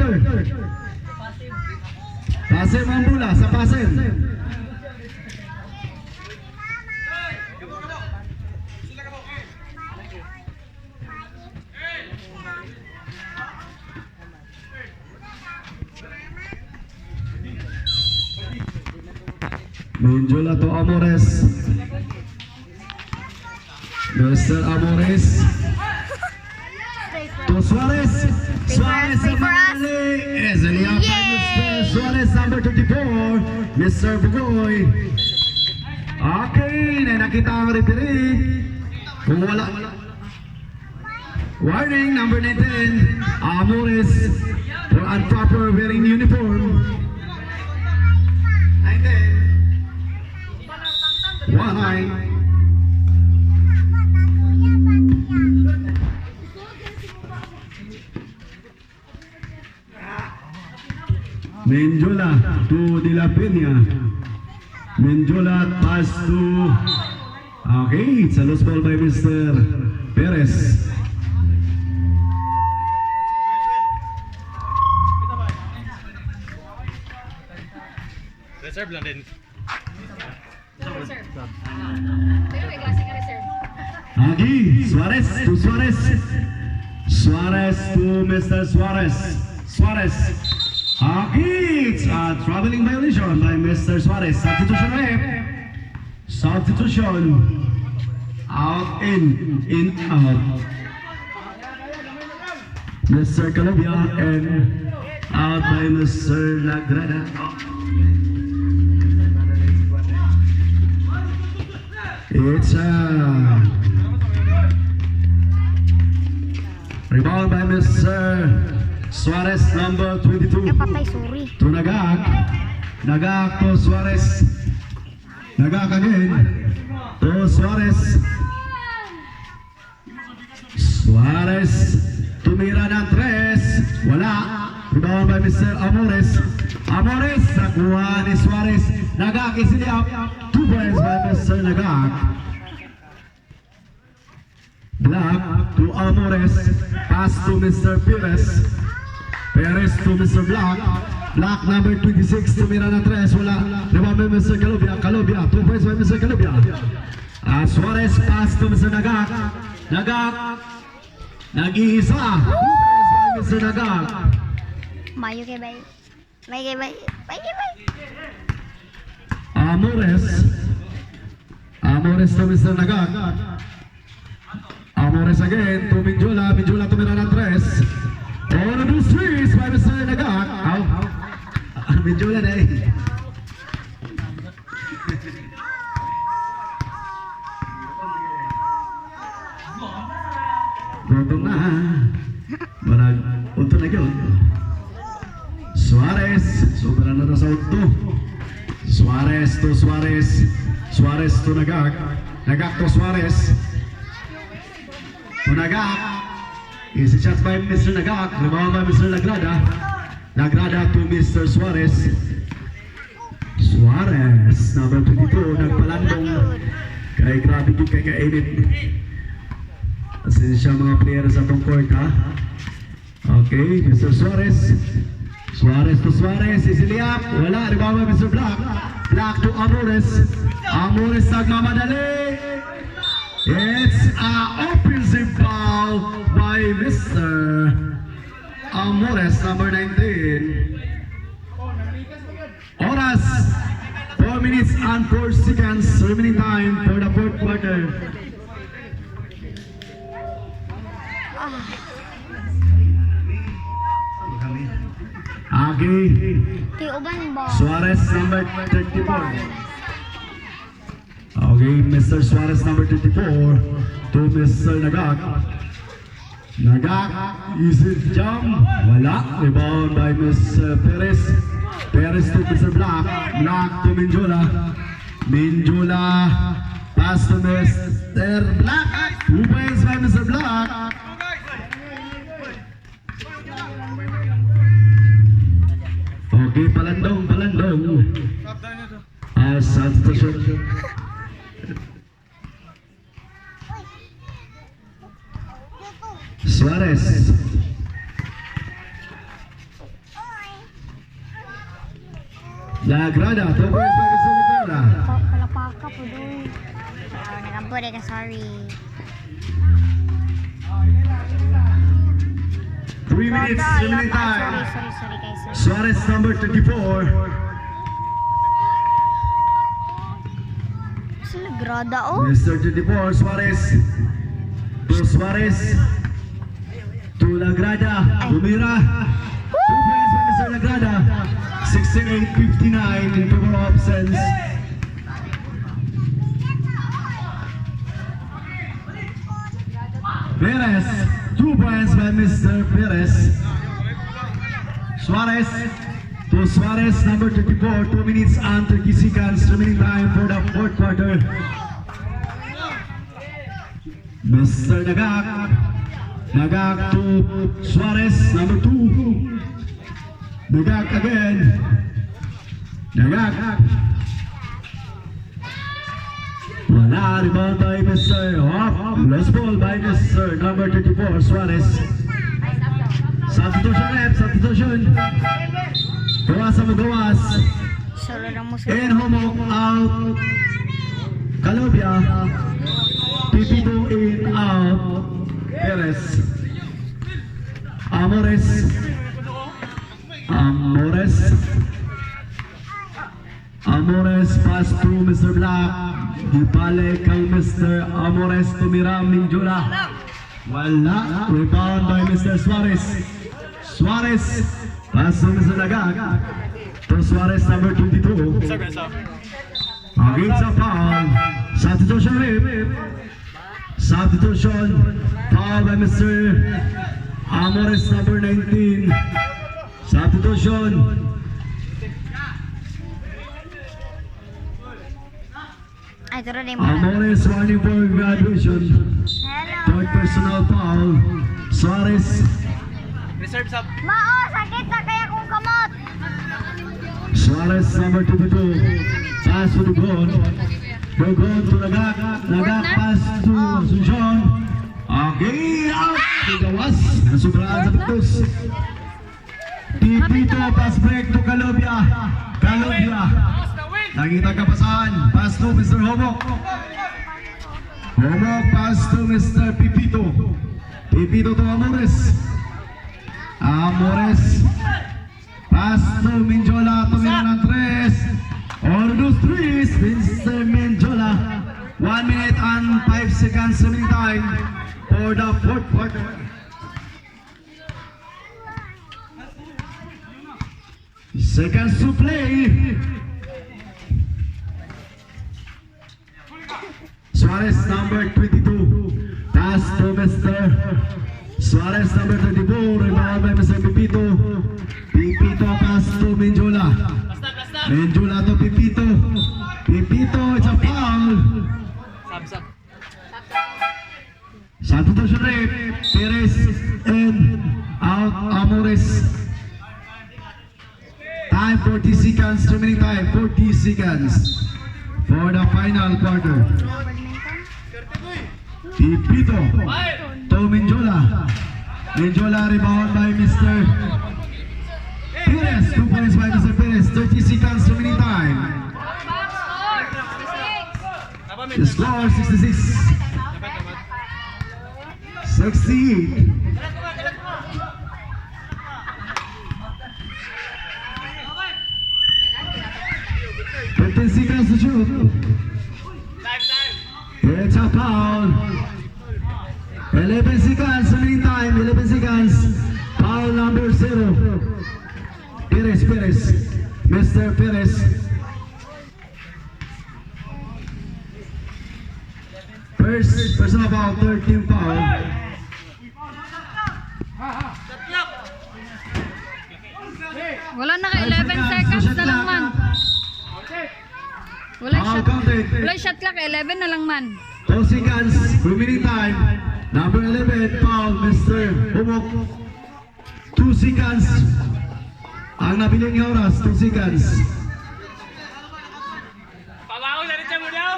quarter. Pasem ang bola sa Pasem. Menjola to Amores. Mr. Amores to Suarez. Suarez sa Manali. Ezelian by Mr. Suarez, number 24. Mr. Bugoy. Okay, na nakita ang referee. Kung wala. Warning, number 19. Amores for improper wearing uniform. 19. 1-9. Menjola to De La Peña. Menjola pass to... Okay, it's a loose ball by Mr. Perez. Reserve lang din. Agi, Suarez to Suarez. Suarez to Mr. Suarez. Suarez. Agi, it's a traveling violation by Mr. Suarez. Substitution rep. Substitution. Out, in, out. Mr. Calabia and out by Mr. Lagrada. It's a rebound by Mr. Suarez, number 22. Napatay, sorry. To Nagak. Nagak to Suarez. Nagak again. To Suarez. Suarez. Tumira ng 3. Wala. Rebound by Mr. Amores. Amores. Nakuha ni Suarez. Nagak isiliap. 2 points by Mr. Nagak. Black to Amores. Pass to Mr. Perez. Perez to Mr. Black. Black number 26. Tumira ng 3. Wala. Rebound by Mr. Calabia. Calabia. 2 points by Mr. Calabia. Suarez pass to Mr. Nagak. Nagak. Nag-iisa. 2 points by Mr. Nagak. Mayo kay bay. Bay kay bay. Bay kay bay. Amores. Amores to Mr. Nagak. Amores again to Menjola. Menjola tumira ng 3. All of those 3s by Mr. Nagak. Menjola na eh. Gotong na. Marag, unto na yun. Suarez. Sobra na sa unto. Suarez to Suarez. Suarez to Nagak. Nagak to Suarez. To Nagak. Easy shots by Mr. Nagak. Rebound by Mr. Lagrada. Lagrada to Mr. Suarez. Suarez, number 22, nagpalandong. Kaya grabe yung kay kainit. Kasi siya mga player sa tong court, ha? Okay, Mr. Suarez. Suarez to Suarez. Isiliap. Wala. Rebound by Mr. Black. Black to Amores. Amores nagmamadali. It's an offensive foul by Mr. Amores, number 19. Oras, 4 minutes and 4 seconds remaining time for the fourth quarter. Okay. Tiuban ba? Suarez, number 34. Okay, Mr. Suarez, number 34 to Mr. Nagak. Nagak, easy jump. Wala. Rebound by Mr. Perez. Perez to Mr. Black. Black to Menjola. Menjola. Pass to Mr. Black. 2 points by Mr. Black. Okay, palandong, palandong. Substitution. Suarez. Lagrada, 2 points by Mr. Lagrada. Palapaka po doon. Nagambore ka, sorry. 3 minutes remaining Sorry time. guys, sorry. Suarez number 34. Sila grada, oh. Mr. 34, Suarez. To Suarez. To Lagrada. Bumira. 2 points by Mr. Lagrada. 68-59 in favor of absence. Perez. 2 points by Mr. Perez. Suarez. To Suarez, number 34, 2 minutes and 30 seconds remaining time for the fourth quarter. Mr. Nagak. Nagak to Suarez, number 2. Nagak again. Nagak. Wala, rebound by Mr. Hop. Lost ball by Mr. number 34, Suarez. Substitution rep, substitution. Gawas sa magawas. Solo lang mo In homok out. Calobia. Pipito in out. Perez. Amores. Amores. Amores pass to Mr. Black. Dipale kay Mr. Amores tumira Minjula. Wala. Rebound by Mr. Suarez. Suarez. Pass to Mr. Nagag. To Suarez number 22. Against a foul. Substitution rip. Substitution. Foul by Mr. Amores number 19. Substitution. Ay, turo na yung mga. Amores warning for graduation. Third personal foul. Suarez. Mao, sakit na kaya kung kamot. Suarez number 22. Pass to Dugon. Dugon to Nagak. Nagak pass to Asuncion. Okay, out. Gawas. Nasubraan sa pitos. Pipito pass break to Calobia. Calobia. Nakita kapasahan. Pass to Mr. Homok. Homok pass to Mr. Pipito. Pipito to Amores. Amores. Pass to Minjola. Tumira ng 3. All those 3s. Mr. Minjola. 1 minute and 5 seconds remaining time for the fourth quarter. Seconds to play. Suarez number 22. Pass to Mr. Suarez number 34. Rebound by Mr. Pipito. Pipito pass to Minjola. Minjola to Pipito. Pipito, it's a foul. Substitution rep. Perez and out Amores. Time 40 seconds. Remaining time 40 seconds for the final quarter. Pipito to Minjola. Minjola rebound by Mr. Perez. 2 points by Mr. Perez. 30 seconds remaining time. The score 66. 68. 15 seconds to shoot. It's a foul. 11 seconds remaining time. 11 seconds. Foul number 0. Perez. Mr. Perez. First personal foul, 13 foul. Wala na ka 11 seconds na lang man. Wala shot. Wala shot clock, 11 na lang man. 2 seconds remaining time. Number 11 foul, Mr. Humok. 2 seconds. Ang nabiling niya oras, 2 seconds. Pabaho na rin siya mo daw.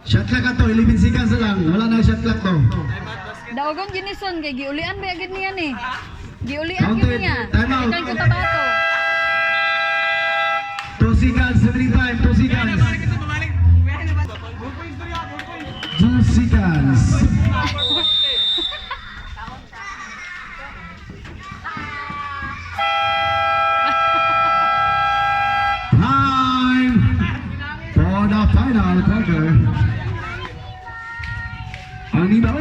Shot clock ato, 11 seconds na lang. Wala na shot clock to. Daogon ginison kay giulian ba agad niyan eh. Giulian Counted. yun niya. Time out. Ikan ko tabato. 2 seconds, remaining time, 2 seconds. 2 seconds. Time for the final quarter. Ang ibaw